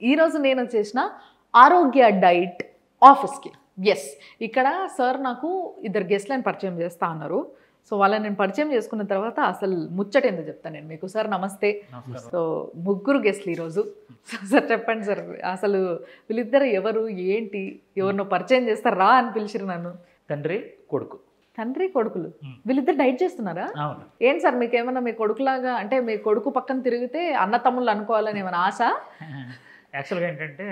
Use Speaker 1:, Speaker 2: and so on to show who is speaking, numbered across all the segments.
Speaker 1: ఈరోజు నేను వచ్చేసిన ఆరోగ్య డైట్ ఆఫీస్కి. ఎస్, ఇక్కడ సార్ నాకు ఇద్దరు గెస్ట్లను పరిచయం చేస్తా అన్నారు. సో వాళ్ళని నేను పరిచయం చేసుకున్న తర్వాత అసలు ముచ్చట ఎందుకు చెప్తాను నేను మీకు. సార్ నమస్తే. సో ముగ్గురు గెస్ట్లు ఈరోజు. సార్ చెప్పండి సార్, అసలు వీళ్ళిద్దరు ఎవరు, ఏంటి, ఎవరినో పరిచయం చేస్తారు రా అని పిలిచిరు నన్ను.
Speaker 2: తండ్రి కొడుకు.
Speaker 1: తండ్రి కొడుకులు వీళ్ళిద్దరు డైట్ చేస్తున్నారా? ఏంటి సార్ మీకు ఏమన్నా మీ కొడుకులాగా, అంటే మీ కొడుకు పక్కన తిరిగితే అన్న తమ్ముళ్ళు అనుకోవాలని ఏమైనా ఆశ?
Speaker 2: యాక్చువల్గా ఏంటంటే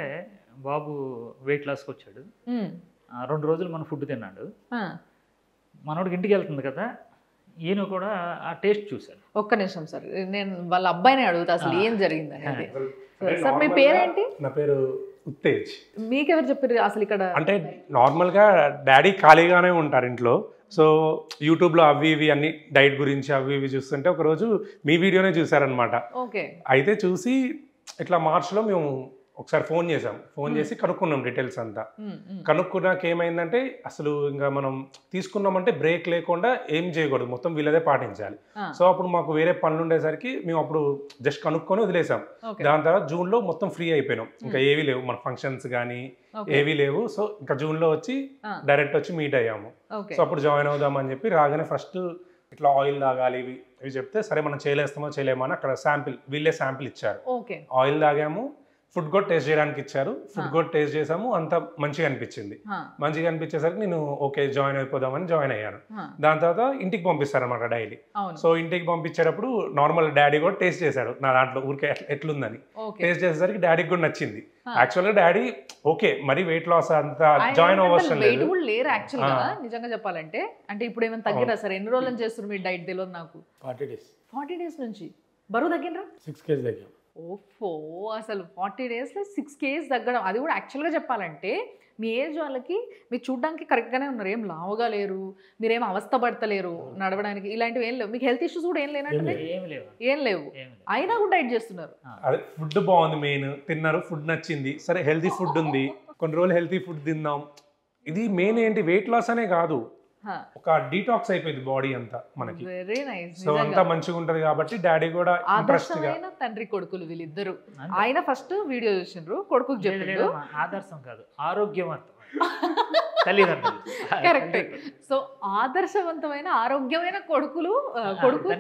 Speaker 2: బాబు వెయిట్ లాస్కి వచ్చాడు, 2 రోజులు మన ఫుడ్ తిన్నాడు. మనోడికి ఇంటికి వెళ్తుంది కదా, ఈయన కూడా ఆ టేస్ట్ చూశాడు.
Speaker 1: ఒక్క నిమిషం సార్, నేను వాళ్ళ అబ్బాయిని అడుగుతా అసలు ఏం జరిగింది అనేది. సార్ మీ పేరేంటి?
Speaker 3: నా పేరు ఉత్తేజ్.
Speaker 1: మీకెవరు చెప్పారు అసలు ఇక్కడ?
Speaker 3: అంటే నార్మల్గా డాడీ ఖాళీగానే ఉంటారు ఇంట్లో. సో యూట్యూబ్లో అవి ఇవి అన్ని డైట్ గురించి అవి ఇవి చూస్తుంటే ఒకరోజు మీ వీడియోనే చూసారనమాట.
Speaker 1: ఓకే. అయితే
Speaker 3: చూసి ఇట్లా మార్చ్లో మేము ఒకసారి ఫోన్ చేసి కనుక్కున్నాం డీటెయిల్స్ అంతా. కనుక్కున్నాక ఏమైందంటే అసలు ఇంకా మనం తీసుకున్నామంటే బ్రేక్ లేకుండా ఏం చేయకూడదు, మొత్తం వీళ్ళదే పాటించాలి. సో అప్పుడు మాకు వేరే పనులు ఉండేసరికి మేము అప్పుడు జస్ట్ కనుక్కొని వదిలేసాం. దాని తర్వాత జూన్లో మొత్తం ఫ్రీ అయిపోయినాం, ఇంకా ఏవీ లేవు, మన ఫంక్షన్స్ కానీ ఏవీ లేవు. సో ఇంకా జూన్లో వచ్చి డైరెక్ట్ వచ్చి మీట్ అయ్యాము. సో అప్పుడు జాయిన్ అవుదామని చెప్పి రాగానే ఫస్ట్ ఇట్లా ఆయిల్ తాగాలి ఇవి చెప్తే సరే మనం చేయలేస్తామో చేయలేమో అని అక్కడ వీళ్ళే శాంపిల్ ఇచ్చారు. ఆయిల్ తాగాము, ఫుడ్ కూడా టేస్ట్ చేయడానికి ఇచ్చారు. ఫుడ్ కూడా టేస్ట్ చేసాము, అంత మంచిగా అనిపించింది. మంచిగా అనిపించేసరికి నేను ఓకే జాయిన్ అయిపోదామని జాయిన్ అయ్యాను. దాని తర్వాత ఇంటికి పంపిస్తారన్నమాట డైలీ. సో ఇంటికి పంపించేటప్పుడు నార్మల్ డాడీ కూడా టేస్ట్ చేశాడు నా దాంట్లో ఊరికే ఎట్లుందని. టేస్ట్ చేసేసరికి డాడీకి కూడా నచ్చింది. యాక్చువల్గా డాడీ ఓకే మరి వెయిట్ లాస్ అంతా జాయిన్ అవ్వసం లేదు,
Speaker 1: లేరు యాక్చువల్గా నిజంగా చెప్పాలంటే. అంటే ఇప్పుడు ఏమైనా తగ్గిరా సార్? ఎన్ని రోజులు చేస్తారు మీరు డైట్? తెలియదు నాకు. 40 days నుంచి బరువు తగ్గినరా?
Speaker 3: 6 kg తగ్గాం.
Speaker 1: ఓఫో, అసలు 40 daysలో 6 kg తగ్గడం, అది కూడా యాక్చువల్గా చెప్పాలంటే మీ ఏజ్ వాళ్ళకి మీరు చూడడానికి కరెక్ట్గానే ఉన్నారు, ఏం లావుగా లేరు, మీరేం అవస్థ పడతలేరు నడవడానికి, ఇలాంటివి ఏం లేవు. మీకు హెల్త్ ఇష్యూస్ కూడా ఏం లేనంటే ఏం లేవు, అయినా కూడా డైట్ చేస్తున్నారు.
Speaker 3: అదే ఫుడ్ బాగుంది, మెయిన్ తిన్నారు, ఫుడ్ నచ్చింది, సరే హెల్తీ ఫుడ్ ఉంది, కొన్ని రోజులు హెల్తీ ఫుడ్ తిందాం. ఇది మెయిన్ ఏంటి, వెయిట్ లాస్ అనే కాదు, ఒక డీటాక్స్ అయిపోయింది బాడీ అంతా మనకి.
Speaker 1: Very nice.
Speaker 3: సో అంతా మంచిగా ఉంటది కాబట్టి డాడీ కూడా
Speaker 1: ఆదర్శమైన తండ్రి కొడుకులు వీళ్ళిద్దరు. ఆయన ఫస్ట్ వీడియో చూసిండ్రు, కొడుకుకి చెప్పిండ్రు.
Speaker 2: ఆదర్శం కాదు, ఆరోగ్యవంతం తల్లిదండ్రులు.
Speaker 1: కరెక్ట్. సో ఆదర్శవంతమైన ఆరోగ్యమైన కొడుకు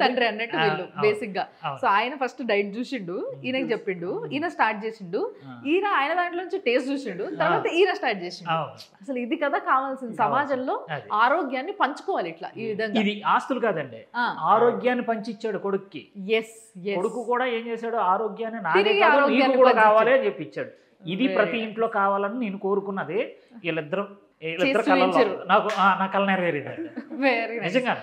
Speaker 1: తండ్రి అన్నట్టు వీళ్ళు బేసిక్ గా. సో ఆయన ఫస్ట్ డైట్ చూసిండు, ఈయనకి చెప్పిండు, ఈయన స్టార్ట్ చేసిండు, ఈయన ఆయన దాంట్లో నుంచి టేస్ట్ చూసిండు, తర్వాత ఈయన స్టార్ట్ చేసిండు. అసలు ఇది కదా కావాల్సింది, సమాజంలో ఆరోగ్యాన్ని పంచుకోవాలి ఇట్లా ఈ విధంగా.
Speaker 2: ఇది ఆస్తులు కాదండి, ఆరోగ్యాన్ని పంచిచ్చాడు కొడుక్కి. కొడుకు కూడా ఏం చేశాడు, ఆరోగ్యాన్ని నాకే కూడా కావాలి అని చెప్పిచ్చాడు. ఇది ప్రతి ఇంట్లో కావాలని నేను కోరుకున్నది. వీళ్ళిద్దరు నాకు నా కళ నెరవేరింది నిజంగా.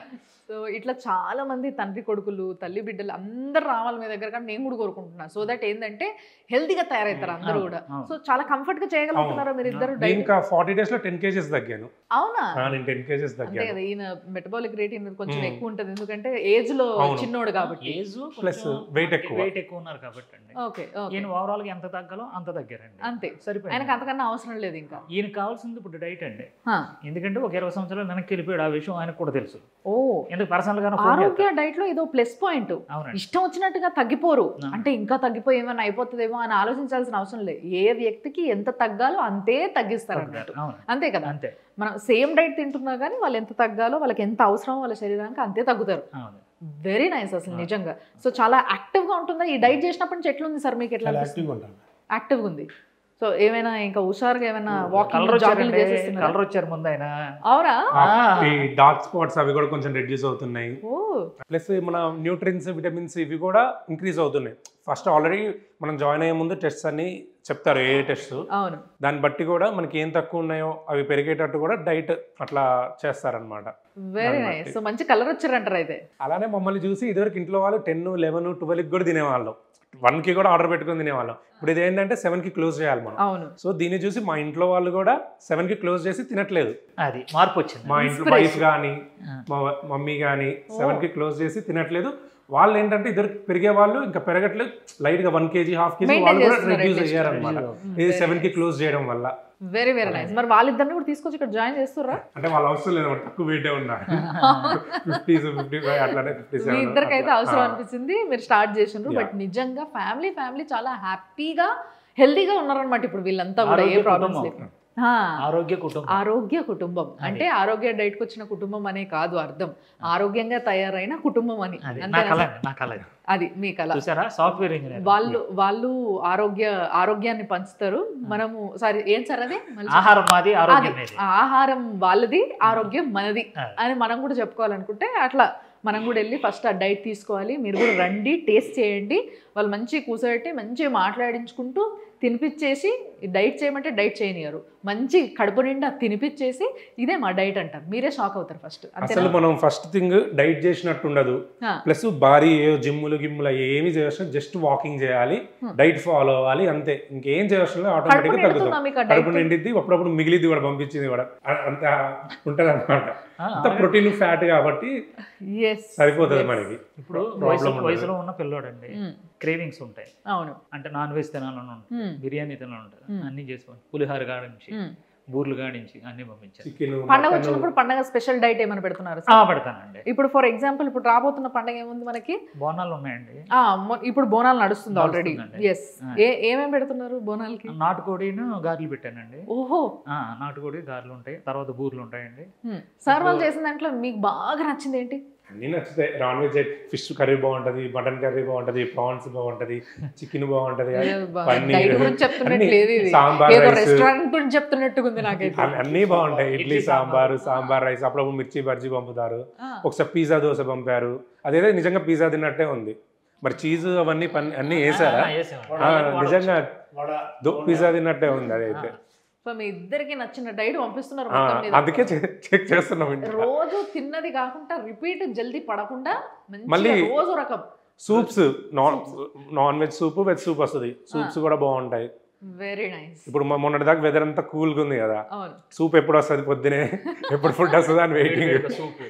Speaker 1: సో ఇట్లా చాలా మంది తండ్రి కొడుకులు తల్లి బిడ్డలు అందరు రావాలి మీ దగ్గర, కానీ నేను కూడా కోరుకుంటున్నాను. సో దట్ ఏంటంటే హెల్తీగా తయారవుతారు అందరూ కూడా. సో చాలా కంఫర్ట్ గా చేయగలుగుతున్నారా మీరు ఇద్దరు?
Speaker 3: ఇంకా 40 days లో 10 kgs తగ్గాను.
Speaker 1: అవునా?
Speaker 3: నేను 10 kgs తగ్గాను.
Speaker 1: అంతే కదా, ఈయన మెటబాలిక్ రేట్ కొంచెం ఎక్కువ ఉంటది, ఎందుకంటే ఏజ్ లో చిన్నోడు కాబట్టి,
Speaker 2: ఏజ్
Speaker 3: ప్లస్ వెయిట్ ఎక్కువ
Speaker 2: ఉన్నారు కాబట్టి అండి.
Speaker 1: ఓకే,
Speaker 2: ఈయన ఓవరాల్ గా ఎంత తగ్గాలో అంత తగ్గారండి,
Speaker 1: అంతే.
Speaker 2: సరిపోయింది.
Speaker 1: ఆయనకు అంతకన్నా అవసరం లేదు. ఇంకా
Speaker 2: ఈయన కావాల్సింది ఇప్పుడు డైట్ అండి. ఎందుకంటే ఒక 20 సంవత్సరాలు వెనక్కి వెళ్ళిపోయాడు, ఆ విషయం ఆయనకు కూడా తెలుసు. పర్సనల్ గా
Speaker 1: ఆరోగ్య డైట్ లో ఇదో ప్లస్ పాయింట్. ఇష్టం వచ్చినట్టుగా తగ్గిపోరు, అంటే ఇంకా తగ్గిపోయి ఏమైనా అయిపోతుందేమో అని ఆలోచించాల్సిన అవసరం లేదు. ఏ వ్యక్తికి ఎంత తగ్గాలో అంతే తగ్గిస్తారు అన్నట్టు, అంతే కదా. మనం సేమ్ డైట్ తింటున్నా కానీ వాళ్ళు ఎంత తగ్గాలో, వాళ్ళకి ఎంత అవసరమో వాళ్ళ శరీరానికి అంతే తగ్గుతారు. వెరీ నైస్ అసలు నిజంగా. సో చాలా యాక్టివ్ గా ఉంటుందా ఈ డైట్ చేసినప్పటి నుంచి? ఎట్లుంది సార్ మీకు? ఎట్లా యాక్టివ్గా ఉంది? సో ఏమైనా ఇంకా హుషారుగా ఏమైనా వాకింగ్ జాగింగ్ చేసేస్తున్నారు?
Speaker 2: కలర్ వచ్చారు ముందు ఆయన.
Speaker 1: అవునా?
Speaker 3: ఈ డార్క్ స్పాట్స్ అవి కూడా కొంచెం రెడ్యూస్ అవుతున్నాయి. ప్లస్ మన న్యూట్రియన్స్, విటమిన్స్ ఇవి కూడా ఇంక్రీజ్ అవుతున్నాయి. ఫస్ట్ ఆల్రెడీ మనం జాయిన్ అయ్యే ముందు టెస్ట్స్ అన్ని చెప్తారు, ఏ టెస్ట్, దాన్ని బట్టి కూడా మనకి ఏం తక్కువ ఉన్నాయో అవి పెరిగేటట్టు కూడా డైట్ అట్లా చేస్తారనమాట.
Speaker 1: Very nice. సో మంచి కలర్ వచ్చారంటారు అయితే.
Speaker 3: అలానే మమ్మల్ని చూసి ఇదివరకు ఇంట్లో వాళ్ళు 10, 11, 12 కూడా తినేవాళ్ళం, 1కి కూడా ఆర్డర్ పెట్టుకుని తినేవాళ్ళం. ఇప్పుడు ఇది ఏంటంటే 7కి క్లోజ్ చేయాలి మనం. సో దీన్ని చూసి మా ఇంట్లో వాళ్ళు కూడా 7కి క్లోజ్ చేసి తినట్లేదు.
Speaker 2: అది మార్పు వచ్చింది.
Speaker 3: మా ఇంట్లో వైఫ్ కానీ మా మమ్మీ కానీ 7కి క్లోజ్ చేసి తినట్లేదు. వాళ్ళు ఏంటంటే ఇద్దరు పెరిగే వాళ్ళు ఇంకా పెరగట్లేదు, లైట్ గా 1 kg, 1/2 kg వాళ్ళు కూడా రెడ్యూస్ అయ్యారనమాట ఇది 7కి క్లోజ్ చేయడం వల్ల.
Speaker 1: Very very nice. మరి వాళ్ళిద్దరిని కూడా తీసుకొచ్చి ఇక్కడ జాయిన్ చేస్తారా?
Speaker 3: అంటే వాళ్ళు అవసరం లేదు, తక్కువ వెయిటే ఉన్నారు, 50s, 55 అట్లానే 57.
Speaker 1: మీ ఇద్దరికైతే అవసరం అనిపించింది, మీరు స్టార్ట్ చేసిండ్రు. బట్ నిజంగా ఫ్యామిలీ చాలా హ్యాపీగా హెల్దీగా ఉన్నారనమాట ఇప్పుడు వీళ్ళంతా కూడా, ఏ ప్రాబ్లమ్స్ లేవు. ఆరోగ్య కుటుంబం అంటే ఆరోగ్య డైట్కి వచ్చిన కుటుంబం అనే కాదు అర్థం, ఆరోగ్యంగా తయారైన కుటుంబం అని. అది మీ కళ.
Speaker 2: సాఫ్ట్వేర్ ఇంజనీర్
Speaker 1: వాళ్ళు ఆరోగ్యాన్ని పంచుతారు. మనము సారీ ఏం సార్ అది ఆహారం వాళ్ళది, ఆరోగ్యం మనది అని మనం కూడా చెప్పుకోవాలనుకుంటే అట్లా మనం కూడా వెళ్ళి ఫస్ట్ ఆ డైట్ తీసుకోవాలి. మీరు కూడా రండి, టేస్ట్ చేయండి. వాళ్ళు మంచిగా కూర్చోబెట్టి మంచిగా మాట్లాడించుకుంటూ తినిపించేసి, డైట్ చేయమంటే డైట్ చేయనియరు, మంచి కడుపు నిండా తినిపించేసి ఇదే మా డైట్ అంటారు. మీరే షాక్ అవుతారు ఫస్ట్.
Speaker 3: అసలు మనం ఫస్ట్ థింగ్ డైట్ చేసినట్టు ఉండదు, ప్లస్ భారీ జిమ్ములు గిమ్ములు ఏమి చేయవలసిన, జస్ట్ వాకింగ్ చేయాలి, డైట్ ఫాలో అవ్వాలి, అంతే. ఇంకేం చేయవలసిన ఆటోమేటిక్ గా తగ్గుతుంది. కడుపు నిండిద్ది, అప్పుడప్పుడు మిగిలిద్ది కూడా, పంపించింది కూడా, అంత ఉంటది అనమాట. అంత ప్రోటీన్ ఫ్యాట్ కాబట్టి సరిపోతుంది మనకి.
Speaker 2: ఇప్పుడు వయసులో ఉన్న పిల్లోడండి క్రేవింగ్స్ ఉంటాయి. అవును, అంటే నాన్ వెజ్ తినాలని ఉంటుంది, బిర్యానీ తినాలని ఉంటుంది, అన్ని చేసుకోండి. పులిహార కాడించి, బూర్లు కాడించి అన్ని పంపించారు.
Speaker 1: పండగ వచ్చినప్పుడు పండగ స్పెషల్ డైట్ ఏమైనా పెడుతున్నారు?
Speaker 2: పెడతానండి.
Speaker 1: ఇప్పుడు ఫర్ ఎగ్జాంపుల్ ఇప్పుడు రాబోతున్న పండగ ఏముంది మనకి?
Speaker 2: బోనాలు ఉన్నాయండి.
Speaker 1: ఇప్పుడు బోనాలు నడుస్తుంది ఆల్రెడీ. ఎస్, ఏమేమి పెడుతున్నారు బోనాలకి?
Speaker 2: నాటుకోడిను గారెలు పెట్టానండి.
Speaker 1: ఓహో,
Speaker 2: నాటుకోడి గారెలు ఉంటాయి, తర్వాత బూర్లు ఉంటాయండి.
Speaker 1: సార్ వాళ్ళు చేసిన దాంట్లో మీకు బాగా నచ్చింది ఏంటి?
Speaker 3: అన్నీ నచ్చుతాయి. నాన్ వెజ్ ఫిష్ కర్రీ బాగుంటది, మటన్ కర్రీ బాగుంటది, ప్రాన్స్ బాగుంటది, చికెన్ బాగుంటది, సాంబార్ అన్ని బాగుంటాయి. ఇడ్లీ సాంబార్ రైస్, అప్పుడప్పుడు మిర్చి బజ్జీ పంపుతారు, ఒకసారి పిజ్జా దోశ పంపారు. అదేదో నిజంగా పిజ్జా తిన్నట్టే ఉంది. మరి చీజ్ అవన్నీ అన్ని వేసారా? నిజంగా పిజ్జా తిన్నట్టే ఉంది అదైతే.
Speaker 1: సో మీ ఇద్దరికి నచ్చిన డైట్ పంపిస్తున్నారు,
Speaker 3: అందుకే చెక్ చేస్తున్నాం.
Speaker 1: రోజు తిన్నది కాకుండా రిపీట్ జల్దీ పడకుండా మళ్ళీ రోజు రకం
Speaker 3: soups, non veg soup, veg soup వస్తుంది, సూప్స్ కూడా బాగుంటాయి.
Speaker 1: Very nice.
Speaker 3: ఇప్పుడు మొన్నటి దాకా వెదర్ అంతా కూల్గా ఉంది కదా, సూప్ ఎప్పుడు వస్తుంది, పొద్దునే ఎప్పుడు ఫుడ్ వస్తుంది అని వెయిటింగ్.
Speaker 2: సూప్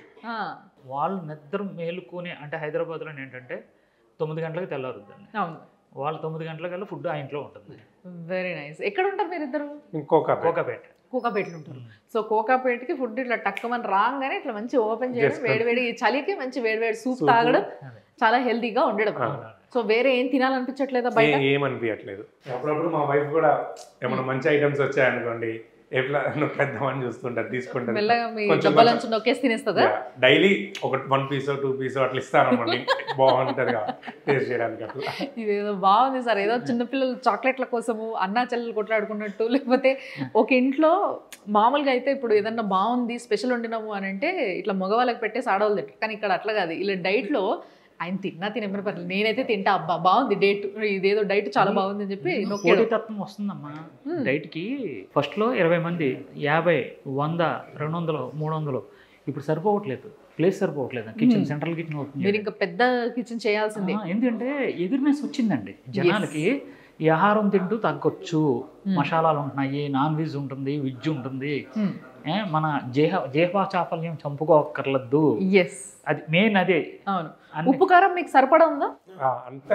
Speaker 2: వాళ్ళు నిద్ర మేలుకొని, అంటే హైదరాబాద్లో ఏంటంటే 9 గంటలకు తెల్లారుద్దండి. అవును, వాళ్ళు 9 గంటలకల్లా ఫుడ్ ఆ ఇంట్లో ఉంటుంది.
Speaker 1: Very nice. ఎక్కడ ఉంటారు మీరు ఇద్దరు?
Speaker 2: కోకాపేటలో
Speaker 1: ఉంటారు. సో కోకాపేటకి ఫుడ్ ఇట్లా టక్కుమని రాగానే ఇట్లా మంచి ఓపెన్ చేయడం, వేడివేడి చలికి మంచి వేడివేడి సూప్ తాగడం, చాలా హెల్తీగా ఉండడం. సో వేరే ఏం తినాలనిపించట్లేదా? బయట
Speaker 3: ఏమనిపించట్లేదు. అప్పుడప్పుడు మా వైఫ్ కూడా ఏమైనా మంచి ఐటమ్స్ వచ్చాయనుకోండి, ఎట్లా నొక్కేద్దామని చూస్తుంటారు, తీసుకుంటారు, డైలీ ఒక 1 పీస్ 2 పీస్ అట్లా ఇస్తారన్నమాట. బాగుంటది టేస్ట్ చేయడానికి. అట్లా
Speaker 1: ఇదేదో బాగుంది సార్, ఏదో చిన్నపిల్లలు చాక్లెట్ల కోసము అన్నా చెల్లెలు కొట్లాడుకున్నట్టు, లేకపోతే ఒక ఇంట్లో మామూలుగా అయితే ఇప్పుడు ఏదన్నా బాగుంది స్పెషల్ వండినాము అని అంటే ఇట్లా మగవాళ్ళకి పెట్టేసి ఆడవాళ్ళు తింటారు. కానీ ఇక్కడ అట్లా కాదు, ఇలా డైట్లో ఆయన తినేమని పర్లేదు, నేనైతే తింటా, అబ్బా బాగుంది డైట్, ఇదేదో డైట్ చాలా బాగుంది అని చెప్పి
Speaker 2: పోటీతత్వం వస్తుందమ్మా డైట్కి. ఫస్ట్లో 20 మంది, 50, 100, 200, 300, ఇప్పుడు సరిపోవట్లేదు, ప్లేస్ సరిపోవట్లేదు. కిచెన్, సెంట్రల్ కిచెన్ అవుతుంది.
Speaker 1: మీరు ఇంకా పెద్ద కిచెన్ చేయాల్సిందే.
Speaker 2: ఎందుకంటే ఎదురునేసి వచ్చిందండి జనాలకి. ఈ ఆహారం తింటూ తగ్గొచ్చు, మసాలాలు ఉంటున్నాయి, నాన్ వెజ్ ఉంటుంది, వెజ్ ఉంటుంది, మన జీహ్వా చాపల్యం చంపుకోకర్లద్దు. అది మెయిన్ అదే.
Speaker 1: అవును. ఉప్పు కారం మీకు సరిపడా ఉందా?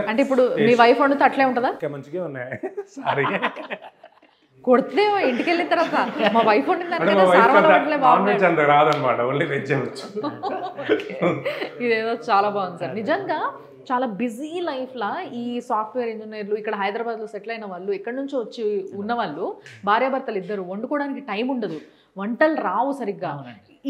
Speaker 1: అంటే ఇప్పుడు మీ వైఫ్ వండితే అట్లే ఉంటుందా?
Speaker 3: మంచిగా ఉన్నాయి. సారీ
Speaker 1: కొడితే ఇంటికి వెళ్ళిన తర్వాత మా వైఫ్ వండింది
Speaker 3: రాదనమాట, ఓన్లీ వెజ్.
Speaker 1: ఇదేదో చాలా బాగుంది సార్. నిజంగా చాలా బిజీ లైఫ్లా ఈ సాఫ్ట్వేర్ ఇంజనీర్లు ఇక్కడ హైదరాబాద్లో సెటిల్ అయిన వాళ్ళు, ఎక్కడి నుంచో వచ్చి ఉన్నవాళ్ళు, భార్యాభర్తలు ఇద్దరు, వండుకోవడానికి టైం ఉండదు, వంటలు రావు సరిగ్గా.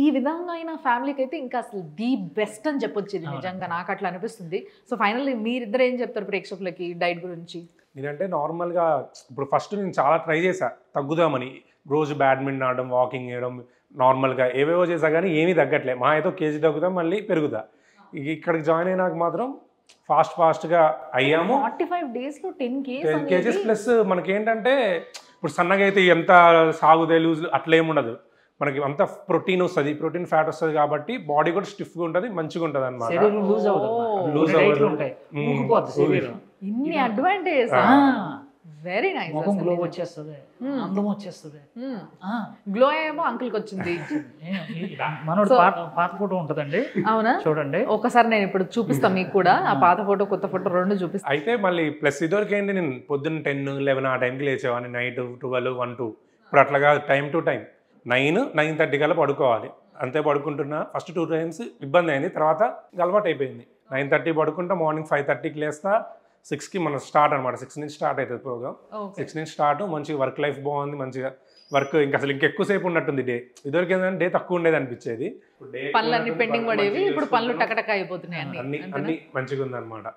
Speaker 1: ఈ విధంగా అయిన ఫ్యామిలీకి అయితే ఇంకా అసలు ది బెస్ట్ అని చెప్పొచ్చు. నిజంగా నాకు అట్లా అనిపిస్తుంది. సో ఫైనల్లీ మీరిద్దరు ఏం చెప్తారు ప్రేక్షకులకి డైట్ గురించి?
Speaker 3: నేనంటే నార్మల్గా ఇప్పుడు ఫస్ట్ నేను చాలా ట్రై చేశా తగ్గుదామని, రోజు బ్యాడ్మింటన్ ఆడడం, వాకింగ్ చేయడం, నార్మల్గా ఏవేవో చేసా కానీ ఏమీ తగ్గట్లే. మా అయితే కేజీ తగ్గుతా, మళ్ళీ పెరుగుతా. ఇక్కడికి జాయిన్ అయినాక మాత్రం ఫాస్ట్గా అయ్యాము.
Speaker 1: 45 daysలో 10
Speaker 3: kgs ప్లస్. మనకేంటంటే ఇప్పుడు సన్నగా అయితే ఎంత సాగుదే లూజ్ అట్లా ఏముండదు, మనకి అంత ప్రోటీన్ వస్తుంది, ప్రోటీన్ ఫ్యాట్ వస్తుంది కాబట్టి బాడీ కూడా స్టిఫ్గా ఉంటుంది, మంచిగా ఉంటుంది అనమాట.
Speaker 1: ఇన్ని అడ్వాంటేజ్. Very nice.
Speaker 2: ముఖం గ్లో వచ్చేస్తుంది, అందం వచ్చేస్తుంది.
Speaker 1: గ్లో ఏమో అంకుల్కి వచ్చింది.
Speaker 2: మనోడు పాత ఫోటో ఉంటుందండి.
Speaker 1: అవునా?
Speaker 2: చూడండి
Speaker 1: ఒకసారి నేను ఇప్పుడు చూపిస్తాను మీకు కూడా, ఆ పాత ఫోటో కొత్త ఫోటో రెండు చూపిస్తాను.
Speaker 3: అయితే మళ్ళీ ప్లస్ ఇదివరకు ఏంటి, నేను పొద్దున్న 10, 11 ఆ టైంకి లేచేవాడిని, నైట్ 12, 1, 2. ఇప్పుడు అట్లాగా టైం టు టైం 9, 9:30 కల్లా పడుకోవాలి, అంతే. పడుకుంటున్నా ఫస్ట్ 2 times ఇబ్బంది అయింది, తర్వాత అలవాటు అయిపోయింది. 9:30 పడుకుంటా, మార్నింగ్ 5:30కి లేస్తా, 6కి మన స్టార్ట్ అనమాట. 6 నుంచి స్టార్ట్ అవుతుంది ప్రోగ్రామ్. 6 నుంచి స్టార్ట్, మంచిగా వర్క్ లైఫ్ బాగుంది, మంచిగా వర్క్ ఇంకా అసలు ఇంకెక్కువసేపు ఉన్నట్టుంది డే. ఇదివరకు ఏంటంటే డే తక్కువ ఉండేది అనిపించేది,
Speaker 1: పనులన్నీ పెండింగ్ పడేవి, ఇప్పుడు పనులు టకటక అయిపోతున్నాయి.
Speaker 3: అన్ని మంచిగా ఉంది అనమాట.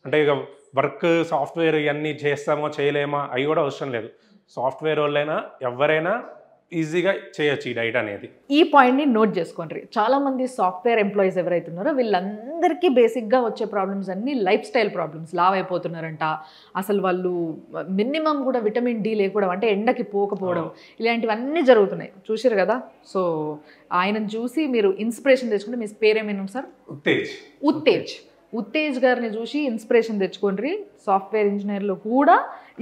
Speaker 3: అంటే ఇక వర్క్ సాఫ్ట్వేర్ ఇవన్నీ చేస్తామో చేయలేమా అవి కూడా అవసరం లేదు. సాఫ్ట్వేర్ వాళ్ళైనా ఎవరైనా ఈజీగా చేయొచ్చు ఈ డైట్ అనేది.
Speaker 1: ఈ పాయింట్ని నోట్ చేసుకోండి. చాలా మంది సాఫ్ట్వేర్ ఎంప్లాయీస్ ఎవరైతే ఉన్నారో వీళ్ళందరికీ బేసిక్గా వచ్చే ప్రాబ్లమ్స్ అన్నీ లైఫ్ స్టైల్ ప్రాబ్లమ్స్. లావ్ అయిపోతున్నారంట, అసలు వాళ్ళు మినిమం కూడా విటమిన్ డి లేకపోవడం, అంటే ఎండకి పోకపోవడం, ఇలాంటివన్నీ జరుగుతున్నాయి. చూసారు కదా. సో ఆయనను చూసి మీరు ఇన్స్పిరేషన్ తెచ్చుకుంటే, మీ పేరేమైనా సార్? ఉత్తేజ్ గారిని చూసి ఇన్స్పిరేషన్ తెచ్చుకోండి. సాఫ్ట్వేర్ ఇంజనీర్లు కూడా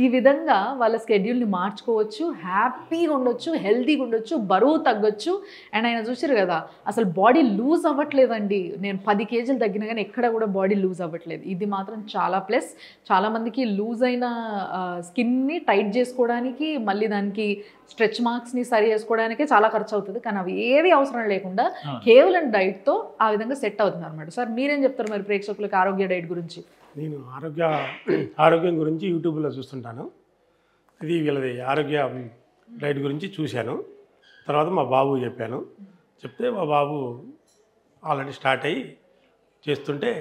Speaker 1: ఈ విధంగా వాళ్ళ స్కెడ్యూల్ని మార్చుకోవచ్చు, హ్యాపీగా ఉండొచ్చు, హెల్తీగా ఉండొచ్చు, బరువు తగ్గొచ్చు. అండ్ ఆయన చూసారు కదా, అసలు బాడీ లూజ్ అవ్వట్లేదండి. నేను 10 కేజీలు తగ్గినా కానీ ఎక్కడ కూడా బాడీ లూజ్ అవ్వట్లేదు. ఇది మాత్రం చాలా ప్లస్. చాలామందికి లూజ్ అయిన స్కిన్ని టైట్ చేసుకోవడానికి, మళ్ళీ దానికి స్ట్రెచ్ మార్క్స్ని సరి చేసుకోవడానికే చాలా ఖర్చు అవుతుంది. కానీ అవి ఏవి అవసరం లేకుండా కేవలం డైట్తో ఆ విధంగా సెట్ అవుతుంది అనమాట. సార్ మీరేం చెప్తారు మరి ప్రేక్షకులకు ఆరోగ్య డైట్ గురించి?
Speaker 4: నేను ఆరోగ్యం గురించి యూట్యూబ్లో చూస్తుంటాను. ఇది వీళ్ళది ఆరోగ్య డైట్ గురించి చూశాను. తర్వాత మా బాబు చెప్పాను. చెప్తే మా బాబు ఆల్రెడీ స్టార్ట్ అయ్యి చేస్తుంటే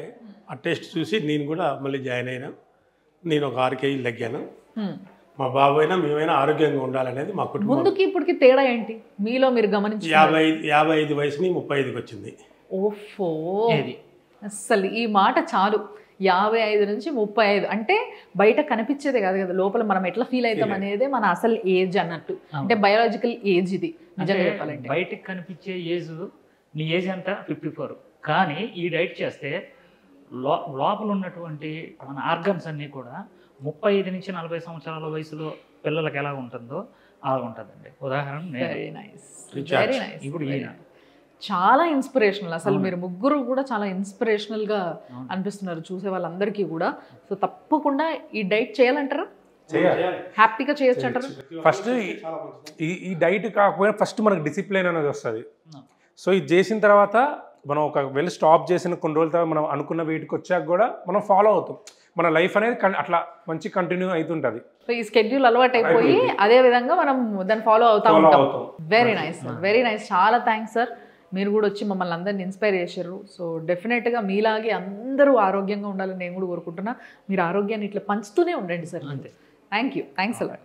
Speaker 4: ఆ టేస్ట్ చూసి నేను కూడా మళ్ళీ జాయిన్ అయినా. నేను ఒక 6 కేజీలు తగ్గాను. మా బాబు అయినా మేమైనా ఆరోగ్యంగా ఉండాలనేది మా కుటుంబం.
Speaker 1: ముందుకి ఇప్పటికి తేడా ఏంటి మీలో మీరు గమనించి?
Speaker 4: 55 వయసుని 35కి వచ్చింది.
Speaker 1: ఓఫో, అస్సలు ఈ మాట చాలు. 55 నుంచి 35 అంటే బయట కనిపించేదే కాదు కదా, లోపల మనం ఎట్లా ఫీల్ అవుతాం అనేదే మన అసలు ఏజ్ అన్నట్టు. అంటే బయోలాజికల్ ఏజ్ ఇది నిజంగా చెప్పాలంటే.
Speaker 2: బయటకు కనిపించే ఏజ్, నీ ఏజ్ ఎంత 54. కానీ ఈ డైట్ చేస్తే లోపల ఉన్నటువంటి మన ఆర్గన్స్ అన్నీ కూడా 35 నుంచి 40 సంవత్సరాల వయసులో పిల్లలకి ఎలా ఉంటుందో అలా ఉంటుందండి. ఉదాహరణ
Speaker 1: వెరీ నైస్.
Speaker 2: ఇప్పుడు ఈయన
Speaker 1: చాలా ఇన్స్పిరేషనల్. అసలు మీరు ముగ్గురు కూడా చాలా ఇన్స్పిరేషనల్గా అనిపిస్తున్నారు చూసే వాళ్ళందరికీ కూడా. సో తప్పకుండా ఈ డైట్ చేయాలంటారా? హ్యాపీగా చేయొచ్చు అంటారా?
Speaker 3: ఫస్ట్ ఈ డైట్ కాకపోయినా ఫస్ట్ మనకు డిసిప్లిన్ అనేది వస్తుంది. సో ఇది చేసిన తర్వాత మనం ఒకవేళ స్టాప్ చేసిన కొన్ని రోజుల తర్వాత మనం అనుకున్న వెయిట్కి వచ్చాక కూడా మనం ఫాలో అవుతాం. మన లైఫ్ అనేది అట్లా మంచి కంటిన్యూ అవుతుంటుంది.
Speaker 1: సో ఈ స్కెడ్యూల్ అలవాటు అయిపోయి అదే విధంగా మనం దాన్ని ఫాలో అవుతూ ఉంటాం. Very nice sir, very nice. చాలా థ్యాంక్స్ సార్. మీరు కూడా వచ్చి మమ్మల్ని అందరినీ ఇన్స్పైర్ చేశారు. సో డెఫినెట్గా మీలాగే అందరూ ఆరోగ్యంగా ఉండాలని నేను కూడా కోరుకుంటున్నా. మీరు ఆరోగ్యాన్ని ఇట్లా పంచుతూనే ఉండండి sir. Thank you. Thanks a lot.